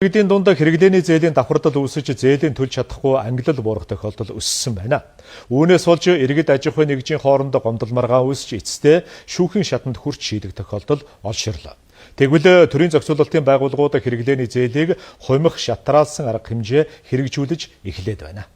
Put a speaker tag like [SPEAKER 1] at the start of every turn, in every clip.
[SPEAKER 1] Иргэдийн дунд хэрэглээний зээлийн давхардал үүсэж зээлийн төлж чадахгүй ангилал буурах тохиолдол өссөн байна. Үүнээс болж иргэд аж ахуйн нэгжийн хоорондоо гомдол маргаан үүсч эцэстээ шүүхийн шатанд хүрч шийдэх тохиолдол олширлоо. Тэгвэл төрийн зохицуулалтын байгууллагууд хэрэглээний зээлийг хумих шатраалсан арга хэмжээ хэрэгжүүлж эхлээд байна.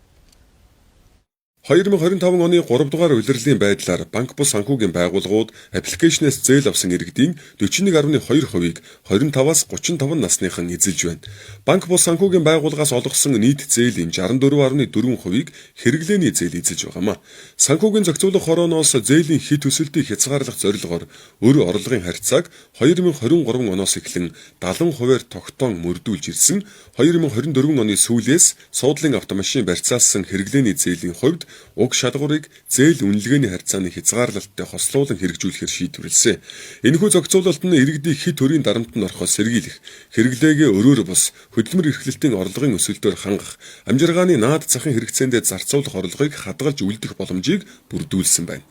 [SPEAKER 2] 2025 оны 3 дугаар улирлын байдлаар банк бус санхүүгийн байгууллагууд аппликейшнээс зээл авсан иргэдийн 41.2%-ийг 25-аас 35 насныхан эзэлж байна. Банк бус санхүүгийн байгууллагаас олгосон нийт зээлийн 64.4%-ийг хэрэглээний зээл эзэлж байгаамаа. Санхүүгийн зохицуулах хорооноос зээлийн хит өсөлтийг хязгаарлах зорилгоор өр орлогын харьцааг 2023 оноос эхлэн 70%-аар тогтоон мөрдүүлж ирсэн. 2024 оны сүүлээс суудлын автомашин барьцаалсан хэрэглээний зээлийн хувьд уг шалгуурыг зээл үнэлгээний харьцааны хязгаарлалттай хослуулан хэрэгжүүлэхээр шийдвэрлэсэн. Энэхүү зохицуулалт нь иргэдийг хит төрийн дарамтанд орохоос сэргийлэх, хэрэглээгээ өрөөр бус хөдөлмөр эрхлэлтийн орлогын өсөлтөөр хангах, амжиргааны наад захын хэрэгцээндээ зарцуулах орлогыг хадгалж үлдэх боломжийг бүрдүүлсэн байна.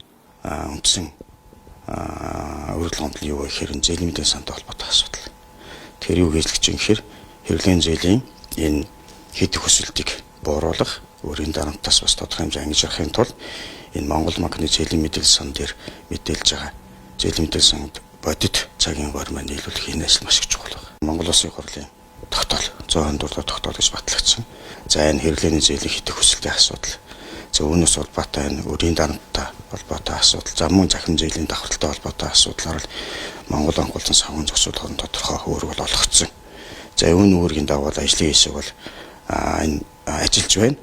[SPEAKER 3] Үндсэн өргөл гомдол юу гэхээр зээлийн мэдээ сантай холбоотой асуудал. Тэгэхээр юу гэж хэлж байгаа юм хэрэглээний зээлийн энэ хит өсөлтийг бууруулах өөрийн дарамтаас бас тодорхой хэмжээ ангижрахын тулд энэ Монгол банкны зээлийн мэдээлэл сан дээр мэдээлж байгаа зээлийн мэдээлэл санд бодит цагийн хуваар маань нийлүүлэх энэс маш их чухал байна. Монгол Улсын их хурлын тогтоол 124 тогтоол гэж батлагдсан. За энэ хэрэглээний зээлийн хит өсөлтийн асуудал. За үүнээс холбоотой энэ өөрийн дарамттай холбоотой асуудал, за мөн захин зээлийн давхартай холбоотой асуудлаар л Монгол банк болон санхүүгийн зохицуулалтын тодорхой үүрэг бол олгогдсон. За үүн үүргийн дагуу ажлын хэсэг бол энэ ажиллаж байна.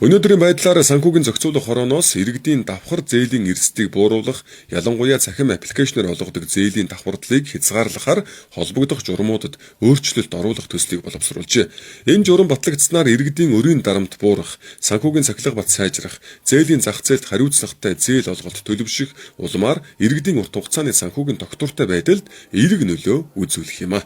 [SPEAKER 2] Өнөөдрийн байдлаар санхүүгийн зохицуулах хорооноос иргэдийн давхар зээлийн эрсдийг бууруулах, ялангуяа цахим аппликейшнээр олгодог зээлийн давхардлыг хязгаарлахаар холбогдох журмуудад өөрчлөлт оруулах төслийг боловсруулжээ. Энэ журам батлагдсанаар иргэдийн өрийн дарамт буурах, санхүүгийн цахилга бат сайжрах, зээлийн зах зээлд хариуцлагатай зээл олголт төлөвшөх улмаар иргэдийн урт хугацааны санхүүгийн тогтвортой байдалд эерэг нөлөө үзүүлэх юм а.